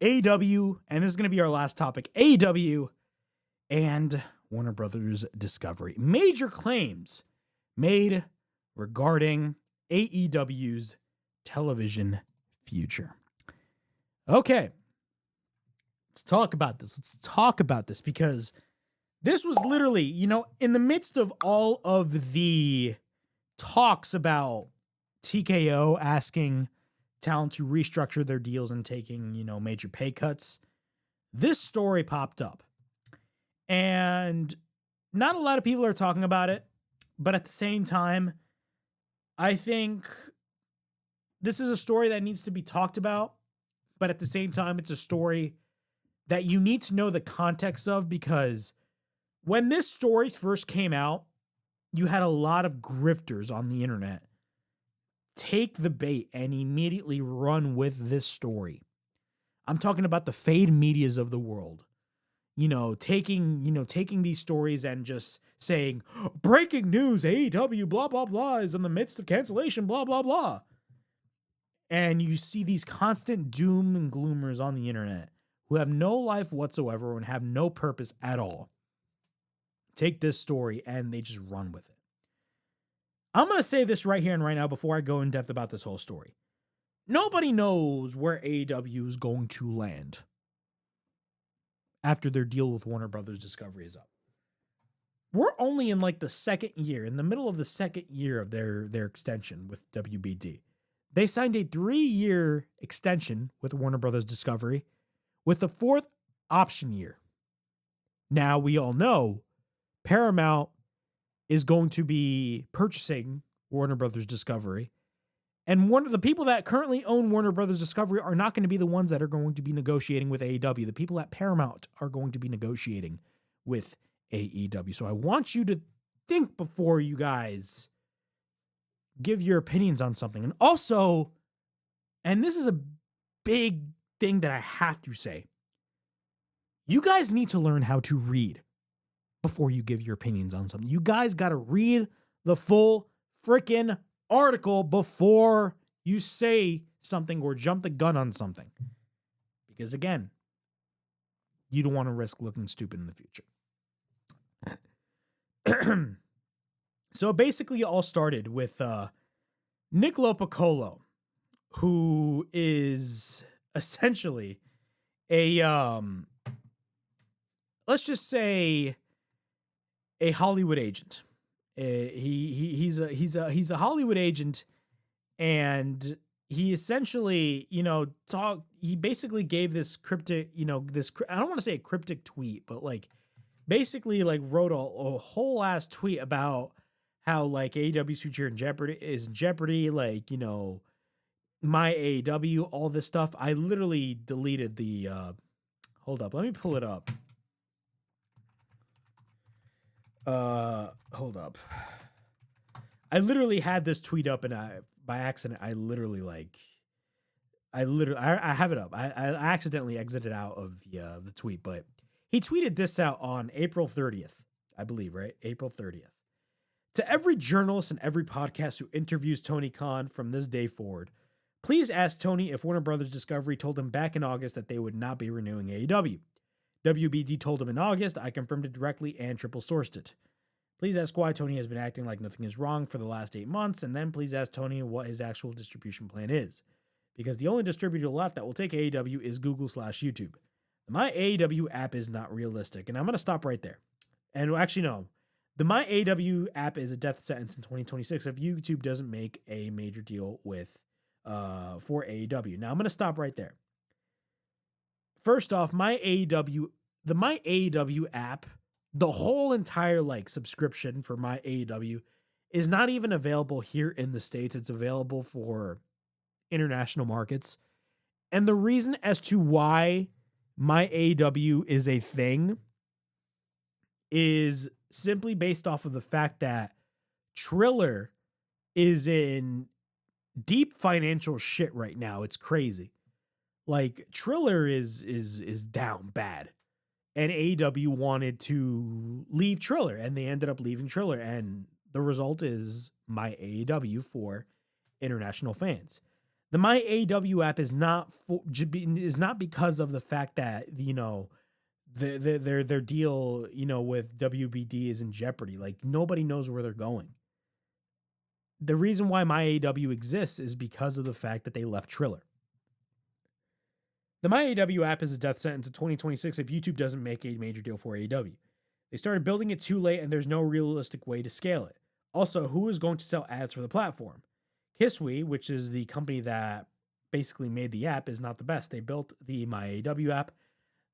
AEW, and this is going to be our last topic, AEW and Warner Brothers Discovery. Major claims made regarding AEW's television future. Okay, let's talk about this. Because this was literally, in the midst of all of the talks about TKO asking talent to restructure their deals and taking, major pay cuts, this story popped up. And not a lot of people are talking about it, but at the same time, I think this is a story that needs to be talked about, but at the same time, it's a story that you need to know the context of, because when this story first came out, you had a lot of grifters on the internet take the bait and immediately run with this story. I'm talking about the fade medias of the world. Taking these stories and just saying, breaking news, AEW, blah, blah, blah, is in the midst of cancellation, blah, blah, blah. And you see these constant doom and gloomers on the internet who have no life whatsoever and have no purpose at all. Take this story and they just run with it. I'm going to say this right here and right now before I go in depth about this whole story. Nobody knows where AEW is going to land after their deal with Warner Brothers Discovery is up. We're only in the second year, in the middle of the second year of their extension with WBD. They signed a 3-year extension with Warner Brothers Discovery with the 4th option year. Now we all know Paramount is going to be purchasing Warner Brothers Discovery. And one of the people that currently own Warner Brothers Discovery are not going to be the ones that are going to be negotiating with AEW. The people at Paramount are going to be negotiating with AEW. So I want you to think before you guys give your opinions on something. And also, and this is a big thing that I have to say, you guys need to learn how to read before you give your opinions on something. You guys got to read the full freaking article before you say something or jump the gun on something. Because again, you don't want to risk looking stupid in the future. So basically it all started with Nick Lopacolo, who is essentially a let's just say a Hollywood agent. He's a Hollywood agent, and he essentially, he basically gave this cryptic, I don't want to say a cryptic tweet, but basically wrote a whole ass tweet about how AEW's future is in jeopardy, my AEW, all this stuff. I literally deleted the, hold up, let me pull it up. Hold up. I literally had this tweet up, and by accident, I have it up. I accidentally exited out of the tweet, but he tweeted this out on April 30th, I believe, right? April 30th. To every journalist and every podcast who interviews Tony Khan from this day forward, please ask Tony if Warner Brothers Discovery told him back in August that they would not be renewing AEW. WBD told him in August. I confirmed it directly and triple sourced it. Please ask why Tony has been acting like nothing is wrong for the last 8 months, and then please ask Tony what his actual distribution plan is. Because the only distributor left that will take AEW is Google/YouTube. My AEW app is not realistic, and I'm going to stop right there. And actually, no. The My AEW app is a death sentence in 2026 if YouTube doesn't make a major deal with for AEW. Now, I'm going to stop right there. First off, the My AEW app, the whole entire subscription for My AEW is not even available here in the States. It's available for international markets. And the reason as to why My AEW is a thing is simply based off of the fact that Triller is in deep financial shit right now. It's crazy. Triller is down bad. And AEW wanted to leave Triller, and they ended up leaving Triller. And the result is My AEW for international fans. The My AEW app is not because of the fact that, their deal, with WBD is in jeopardy. Like, nobody knows where they're going. The reason why My AEW exists is because of the fact that they left Triller. The My AEW app is a death sentence in 2026 if YouTube doesn't make a major deal for AEW. They started building it too late, and there's no realistic way to scale it. Also, who is going to sell ads for the platform? Kisui, which is the company that basically made the app, is not the best. They built the My AEW app.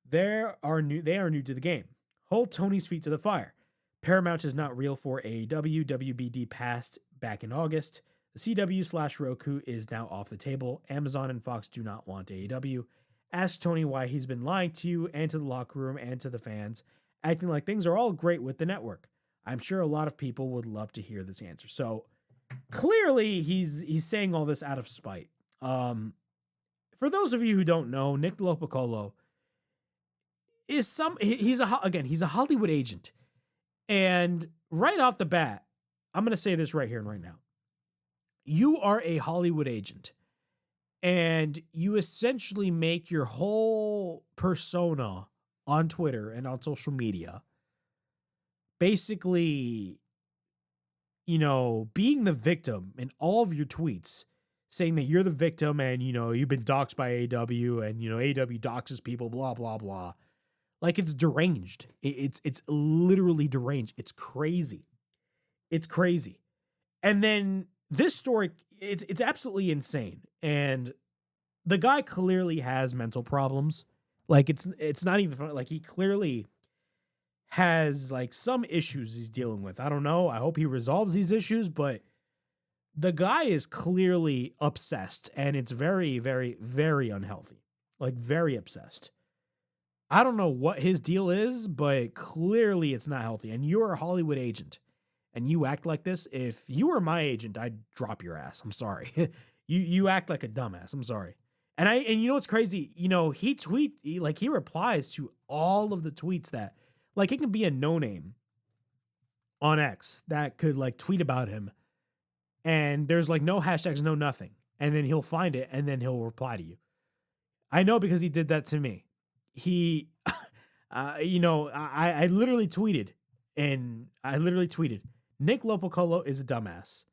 They are new to the game. Hold Tony's feet to the fire. Paramount is not real for AEW. WBD passed back in August. The CW/Roku is now off the table. Amazon and Fox do not want AEW. Ask Tony why he's been lying to you and to the locker room and to the fans, acting like things are all great with the network. I'm sure a lot of people would love to hear this answer. So clearly he's saying all this out of spite. For those of you who don't know, Nick Lopacolo is he's a Hollywood agent. And right off the bat, I'm going to say this right here and right now. You are a Hollywood agent, and you essentially make your whole persona on Twitter and on social media basically, being the victim in all of your tweets, saying that you're the victim and, you've been doxxed by AEW and, AEW doxes people, blah, blah, blah. Like, it's deranged. It's literally deranged. It's crazy. It's crazy. And then this story, it's absolutely insane. And the guy clearly has mental problems. Like, it's not even funny. Like, he clearly has like some issues he's dealing with. I don't know. I hope he resolves these issues, but the guy is clearly obsessed, and it's very, very, very unhealthy. Like, very obsessed. I don't know what his deal is, but clearly it's not healthy. And you're a Hollywood agent and you act like this. If you were my agent, I'd drop your ass. I'm sorry. you act like a dumbass. I'm sorry. And you know what's crazy? He replies to all of the tweets that, like, it can be a no-name on X that could like tweet about him, and there's like no hashtags, no nothing. And then he'll find it and then he'll reply to you. I know because he did that to me. He, I literally tweeted, Nick Lopacolo is a dumbass.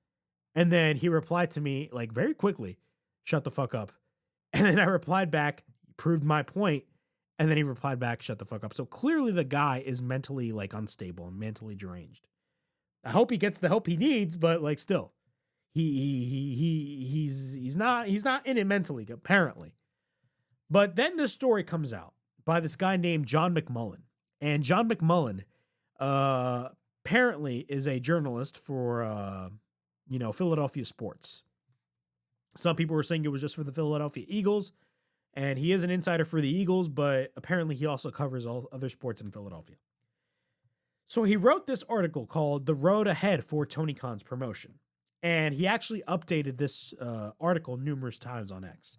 And then he replied to me like very quickly, shut the fuck up. And then I replied back, proved my point. And then he replied back, shut the fuck up. So clearly the guy is mentally like unstable and mentally deranged. I hope he gets the help he needs, but like still, he's not in it mentally, apparently. But then this story comes out by this guy named John McMullen. And John McMullen apparently is a journalist for, Philadelphia sports. Some people were saying it was just for the Philadelphia Eagles, and he is an insider for the Eagles, but apparently he also covers all other sports in Philadelphia. So he wrote this article called The Road Ahead for Tony Khan's Promotion. And he actually updated this article numerous times on X.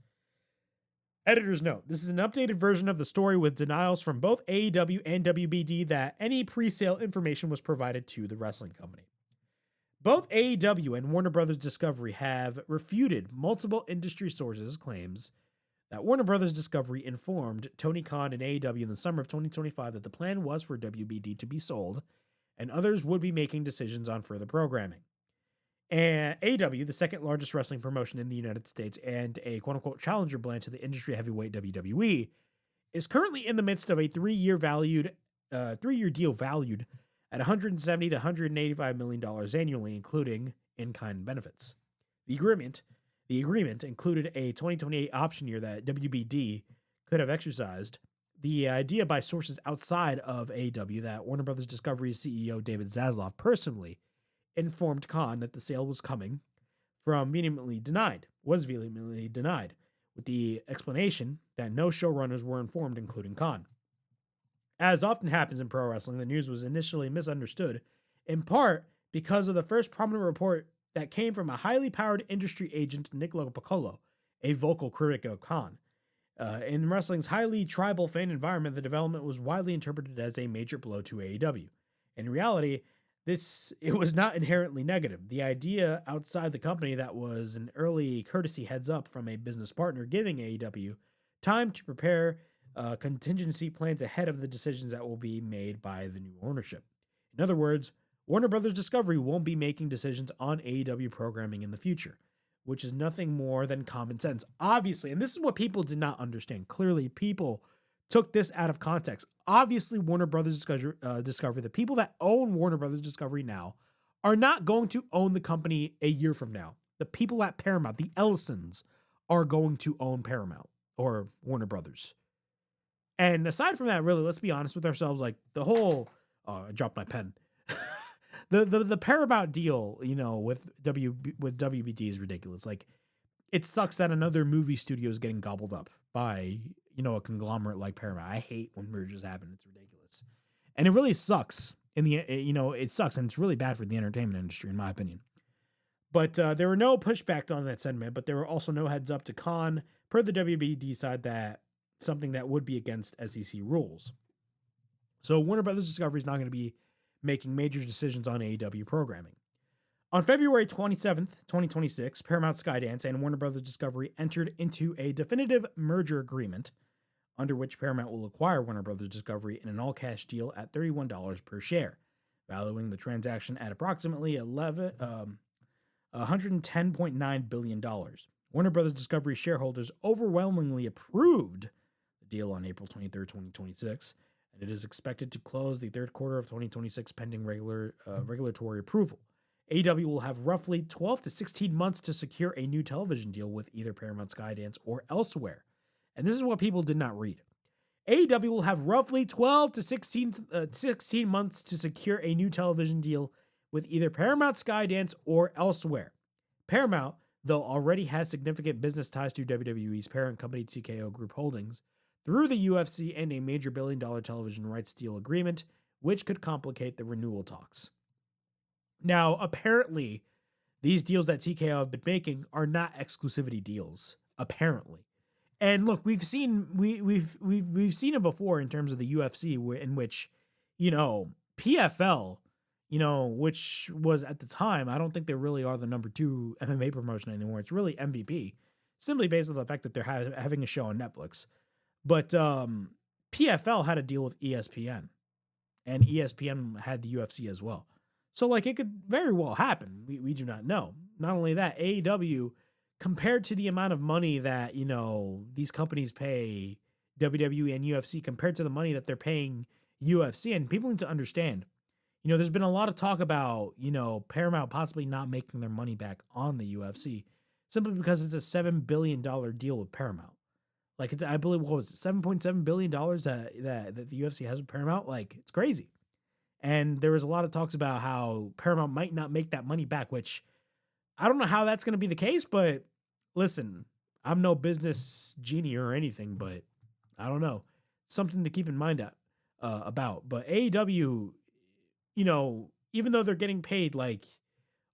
Editor's note, this is an updated version of the story with denials from both AEW and WBD that any pre-sale information was provided to the wrestling company. Both AEW and Warner Bros. Discovery have refuted multiple industry sources' claims that Warner Bros. Discovery informed Tony Khan and AEW in the summer of 2025 that the plan was for WBD to be sold and others would be making decisions on further programming. And AEW, the second largest wrestling promotion in the United States and a quote-unquote challenger brand to the industry heavyweight WWE, is currently in the midst of a three-year deal valued at $170 to $185 million annually, including in-kind benefits. The agreement included a 2028 option year that WBD could have exercised. The idea by sources outside of AEW that Warner Bros. Discovery's CEO David Zaslav personally informed Khan that the sale was coming was vehemently denied, with the explanation that no showrunners were informed, including Khan. As often happens in pro wrestling, the news was initially misunderstood, in part because of the first prominent report that came from a highly powered industry agent, Nick Lopacolo, a vocal critic of Khan. In wrestling's highly tribal fan environment, the development was widely interpreted as a major blow to AEW. In reality, it was not inherently negative. The idea outside the company that was an early courtesy heads up from a business partner giving AEW time to prepare contingency plans ahead of the decisions that will be made by the new ownership. In other words, Warner Brothers Discovery won't be making decisions on AEW programming in the future, which is nothing more than common sense. Obviously, and this is what people did not understand. Clearly, people took this out of context. Obviously, Warner Brothers Discovery, the people that own Warner Brothers Discovery now, are not going to own the company a year from now. The people at Paramount, the Ellisons, are going to own Paramount or Warner Brothers. And aside from that, really, let's be honest with ourselves. Like the whole, I dropped my pen. the Paramount deal, with WBD is ridiculous. Like, it sucks that another movie studio is getting gobbled up by a conglomerate like Paramount. I hate when mergers happen. It's ridiculous. And it really sucks it sucks. And it's really bad for the entertainment industry, in my opinion. But there were no pushback on that sentiment, but there were also no heads up to Khan per the WBD side that something that would be against SEC rules. So Warner Brothers Discovery is not going to be making major decisions on AEW programming. On February 27th, 2026, Paramount Skydance and Warner Brothers Discovery entered into a definitive merger agreement under which Paramount will acquire Warner Brothers Discovery in an all-cash deal at $31 per share, valuing the transaction at approximately $110.9 billion. Warner Brothers Discovery shareholders overwhelmingly approved the deal on April 23rd, 2026, and it is expected to close the third quarter of 2026 pending regulatory approval. AEW will have roughly 12 to 16 months to secure a new television deal with either Paramount Skydance or elsewhere. And this is what people did not read. AEW will have roughly 12 to 16 months to secure a new television deal with either Paramount Skydance or elsewhere. Paramount, though, already has significant business ties to WWE's parent company TKO Group Holdings through the UFC and a major billion-dollar television rights deal agreement, which could complicate the renewal talks. Now, apparently, these deals that TKO have been making are not exclusivity deals. Apparently, and look, we've seen it before in terms of the UFC, in which, PFL, which was at the time, I don't think they really are the number 2 MMA promotion anymore. It's really MVP, simply based on the fact that they're having a show on Netflix. But PFL had a deal with ESPN, and ESPN had the UFC as well. So, like, it could very well happen. We do not know. Not only that, AEW, compared to the amount of money that, these companies pay WWE and UFC, compared to the money that they're paying UFC, and people need to understand, there's been a lot of talk about, Paramount possibly not making their money back on the UFC, simply because it's a $7 billion deal with Paramount. Like, I believe, what was it, $7.7 billion that the UFC has with Paramount? Like, it's crazy. And there was a lot of talks about how Paramount might not make that money back, which I don't know how that's going to be the case, but listen, I'm no business genie or anything, but I don't know. Something to keep in mind about. But AEW, even though they're getting paid like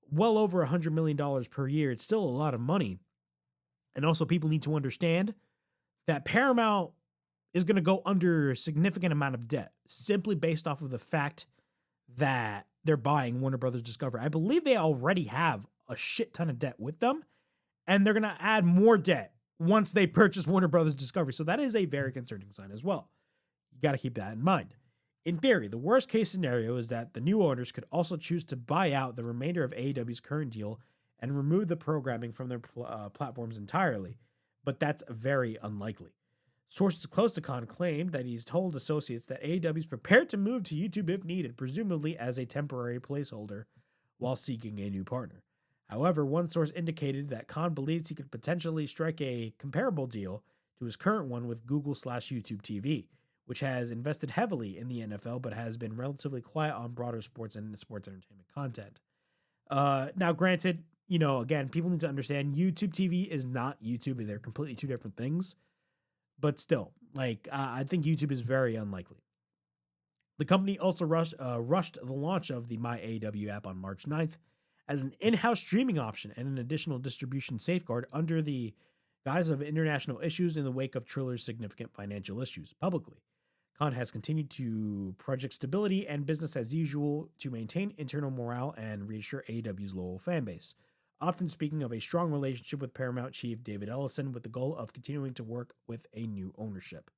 well over $100 million per year, it's still a lot of money. And also people need to understand that Paramount is going to go under a significant amount of debt simply based off of the fact that they're buying Warner Brothers Discovery. I believe they already have a shit ton of debt with them, and they're going to add more debt once they purchase Warner Brothers Discovery. So that is a very concerning sign as well. You got to keep that in mind. In theory, the worst case scenario is that the new owners could also choose to buy out the remainder of AEW's current deal and remove the programming from their platforms entirely, but that's very unlikely. Sources close to Khan claimed that he's told associates that AEW is prepared to move to YouTube if needed, presumably as a temporary placeholder while seeking a new partner. However, one source indicated that Khan believes he could potentially strike a comparable deal to his current one with Google/YouTube TV, which has invested heavily in the NFL but has been relatively quiet on broader sports and sports entertainment content. Now, granted, again, people need to understand YouTube TV is not YouTube. They're completely two different things. But still, I think YouTube is very unlikely. The company also rushed the launch of the My AEW app on March 9th as an in-house streaming option and an additional distribution safeguard under the guise of international issues in the wake of Triller's significant financial issues publicly. Khan has continued to project stability and business as usual to maintain internal morale and reassure AEW's loyal fan base, often speaking of a strong relationship with Paramount chief David Ellison with the goal of continuing to work with a new ownership.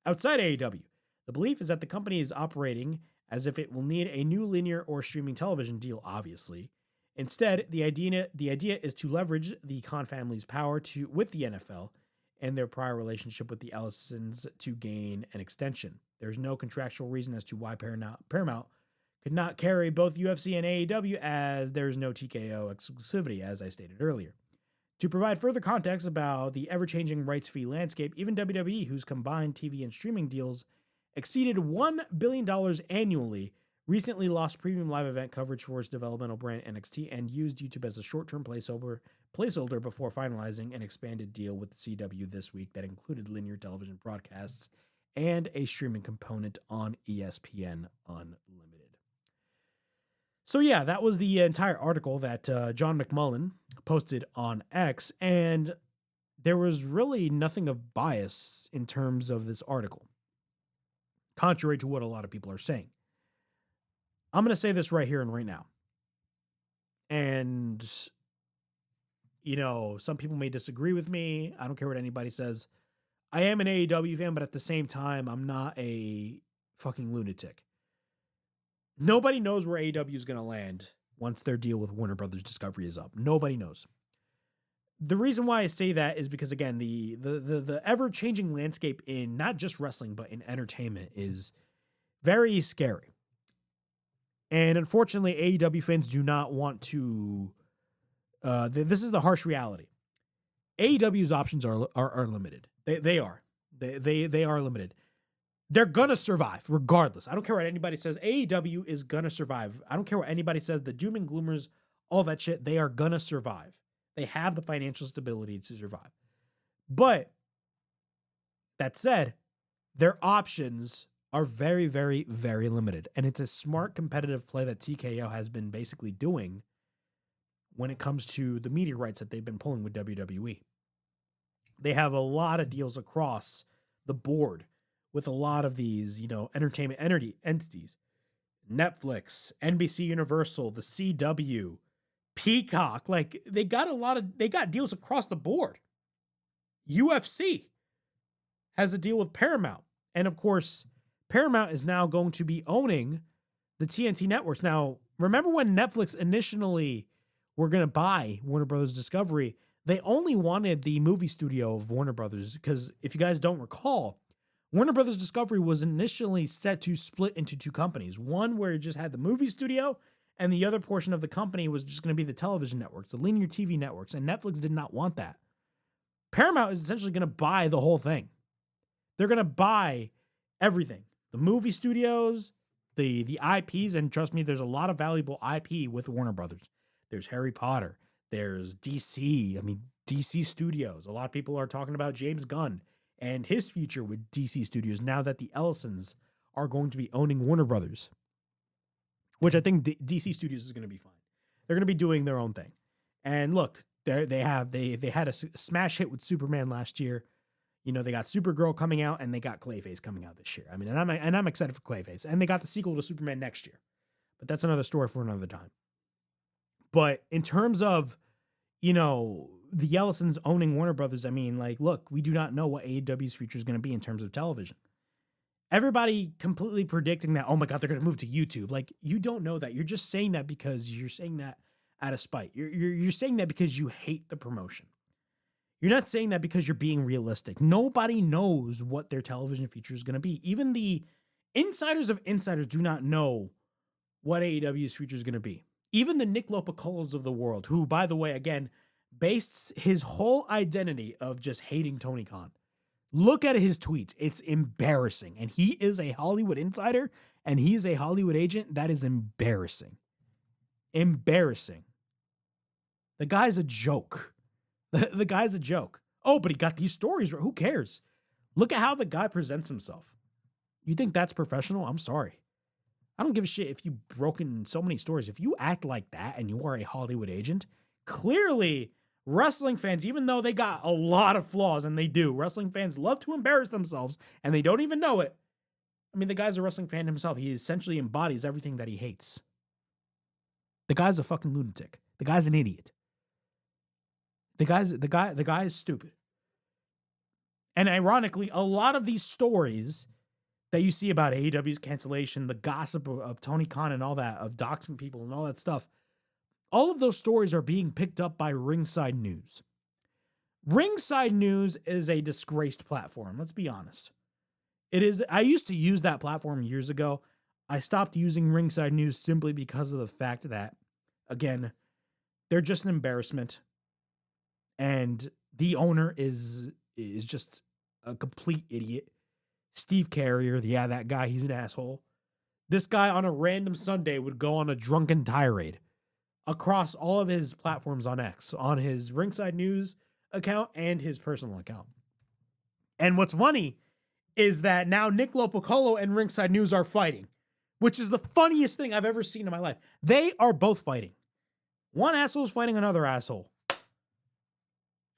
Outside AEW, the belief is that the company is operating as if it will need a new linear or streaming television deal, obviously. Instead, the idea is to leverage the Khan family's power with the NFL and their prior relationship with the Ellisons to gain an extension. There's no contractual reason as to why Paramount could not carry both UFC and AEW, as there's no TKO exclusivity, as I stated earlier. To provide further context about the ever-changing rights fee landscape, even WWE, whose combined TV and streaming deals exceeded $1 billion annually, recently lost premium live event coverage for its developmental brand NXT and used YouTube as a short-term placeholder before finalizing an expanded deal with the CW this week that included linear television broadcasts and a streaming component on ESPN Unlimited. So yeah, that was the entire article that John McMullen posted on X, and there was really nothing of bias in terms of this article, contrary to what a lot of people are saying. I'm going to say this right here and right now. And, you know, some people may disagree with me. I don't care what anybody says. I am an AEW fan, but at the same time, I'm not a fucking lunatic. Nobody knows where AEW is going to land once their deal with Warner Brothers Discovery is up. Nobody knows. The reason why I say that is because, again, the ever-changing landscape in not just wrestling, but in entertainment is very scary. And unfortunately, AEW fans do not want to... this is the harsh reality. AEW's options are limited. They are. They are limited. They're going to survive regardless. I don't care what anybody says. AEW is going to survive. I don't care what anybody says. The doom and gloomers, all that shit, they are going to survive. They have the financial stability to survive. But that said, their options are very, very, very limited. And it's a smart competitive play that TKO has been basically doing when it comes to the media rights that they've been pulling with WWE. They have a lot of deals across the board with a lot of these, you know, entertainment entities. Netflix, NBC Universal, the CW, Peacock, like they got deals across the board. UFC has a deal with Paramount. And of course, Paramount is now going to be owning the TNT networks. Now, remember when Netflix initially were going to buy Warner Brothers Discovery, they only wanted the movie studio of Warner Brothers, because if you guys don't recall, Warner Brothers Discovery was initially set to split into two companies. One where it just had the movie studio, and the other portion of the company was just going to be the television networks, the linear TV networks, and Netflix did not want that. Paramount is essentially going to buy the whole thing. They're going to buy everything. The movie studios, the IPs, and trust me, there's a lot of valuable IP with Warner Brothers. There's Harry Potter. There's DC. I mean, DC Studios. A lot of people are talking about James Gunn and his future with DC Studios now that the Ellisons are going to be owning Warner Brothers, which I think DC Studios is going to be fine. They're going to be doing their own thing. And look, they had a smash hit with Superman last year. You know, they got Supergirl coming out and they got Clayface coming out this year. I mean, and I'm excited for Clayface. And they got the sequel to Superman next year. But that's another story for another time. But in terms of, you know, the Ellisons owning Warner Brothers, I mean, like, look, we do not know what AEW's future is going to be in terms of television. Everybody completely predicting that, oh my God, they're going to move to YouTube. Like, you don't know that. You're just saying that because you're saying that out of spite. You're saying that because you hate the promotion. You're not saying that because you're being realistic. Nobody knows what their television future is going to be. Even the insiders of insiders do not know what AEW's future is going to be. Even the Nick Lopacolos of the world, who, by the way, again, based his whole identity of just hating Tony Khan. Look at his tweets. It's embarrassing. And he is a Hollywood insider and he is a Hollywood agent. That is embarrassing. Embarrassing. The guy's a joke. The guy's a joke. Oh, but he got these stories. Who cares? Look at how the guy presents himself. You think that's professional? I'm sorry. I don't give a shit if you've broken so many stories. If you act like that and you are a Hollywood agent, clearly wrestling fans, even though they got a lot of flaws, and they do, wrestling fans love to embarrass themselves and they don't even know it. I mean, the guy's a wrestling fan himself. He essentially embodies everything that he hates. The guy's a fucking lunatic. The guy's an idiot. The guy is stupid. And ironically, a lot of these stories that you see about AEW's cancellation, the gossip of Tony Khan and all that, of doxing people and all that stuff, all of those stories are being picked up by Ringside News. Ringside News is a disgraced platform, let's be honest. It is. I used to use that platform years ago. I stopped using Ringside News simply because of the fact that, again, they're just an embarrassment. And the owner is just a complete idiot. Steve Carrier, that guy, he's an asshole. This guy on a random Sunday would go on a drunken tirade across all of his platforms on X, on his Ringside News account and his personal account. And what's funny is that now Nick Lopacolo and Ringside News are fighting, which is the funniest thing I've ever seen in my life. They are both fighting. One asshole is fighting another asshole.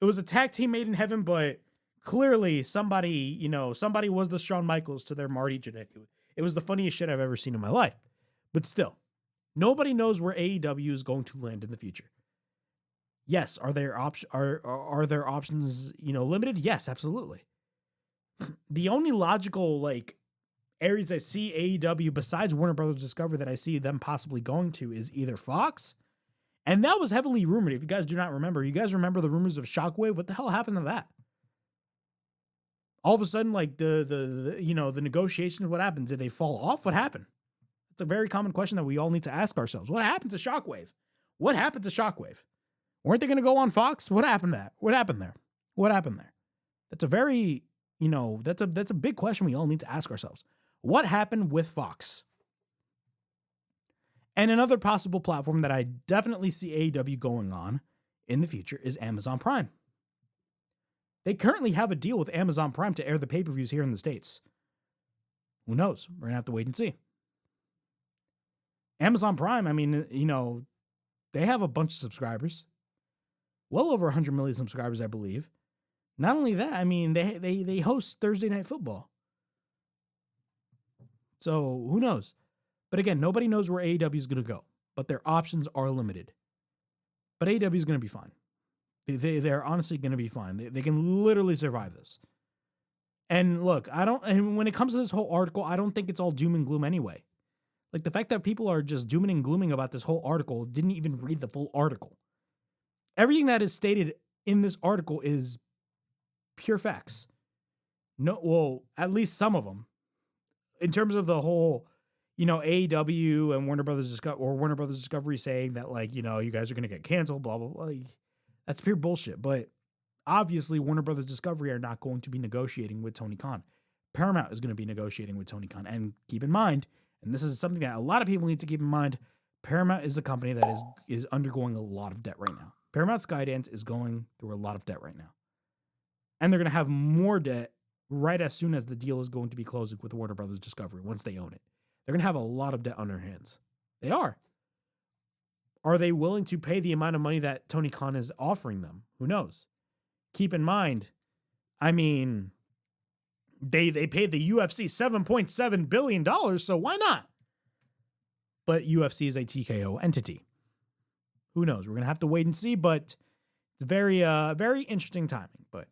It was a tag team made in heaven, but clearly somebody was the Shawn Michaels to their Marty Jannetty. It was the funniest shit I've ever seen in my life. But still, nobody knows where AEW is going to land in the future. Yes, are there options, limited? Yes, absolutely. The only logical areas I see AEW besides Warner Brothers Discovery that I see them possibly going to is either Fox. And that was heavily rumored. If you guys do not remember, you guys remember the rumors of Shockwave? What the hell happened to that? All of a sudden, the negotiations, what happened? Did they fall off? What happened? It's a very common question that we all need to ask ourselves. What happened to Shockwave? What happened to Shockwave? Weren't they going to go on Fox? What happened there? What happened there? What happened there? That's a very, that's a big question we all need to ask ourselves. What happened with Fox? And another possible platform that I definitely see AEW going on in the future is Amazon Prime. They currently have a deal with Amazon Prime to air the pay-per-views here in the States. Who knows? We're going to have to wait and see. Amazon Prime, they have a bunch of subscribers. Well over 100 million subscribers, I believe. Not only that, they host Thursday Night Football. So who knows? But again, nobody knows where AEW is going to go. But their options are limited. But AEW is going to be fine. They're honestly going to be fine. They can literally survive this. And look, and when it comes to this whole article, I don't think it's all doom and gloom anyway. The fact that people are just dooming and glooming about this whole article didn't even read the full article. Everything that is stated in this article is pure facts. No, well, at least some of them. In terms of the whole, AEW and Warner Brothers Discovery saying that, you guys are going to get canceled, blah, blah, blah. That's pure bullshit. But obviously, Warner Brothers Discovery are not going to be negotiating with Tony Khan. Paramount is going to be negotiating with Tony Khan. And keep in mind, and this is something that a lot of people need to keep in mind, Paramount is a company that is undergoing a lot of debt right now. Paramount Skydance is going through a lot of debt right now. And they're going to have more debt right as soon as the deal is going to be closing with Warner Brothers Discovery once they own it. They're going to have a lot of debt on their hands. They are. Are they willing to pay the amount of money that Tony Khan is offering them? Who knows? Keep in mind, they paid the UFC $7.7 billion, so why not? But UFC is a TKO entity. Who knows? We're going to have to wait and see, but it's very, very interesting timing. But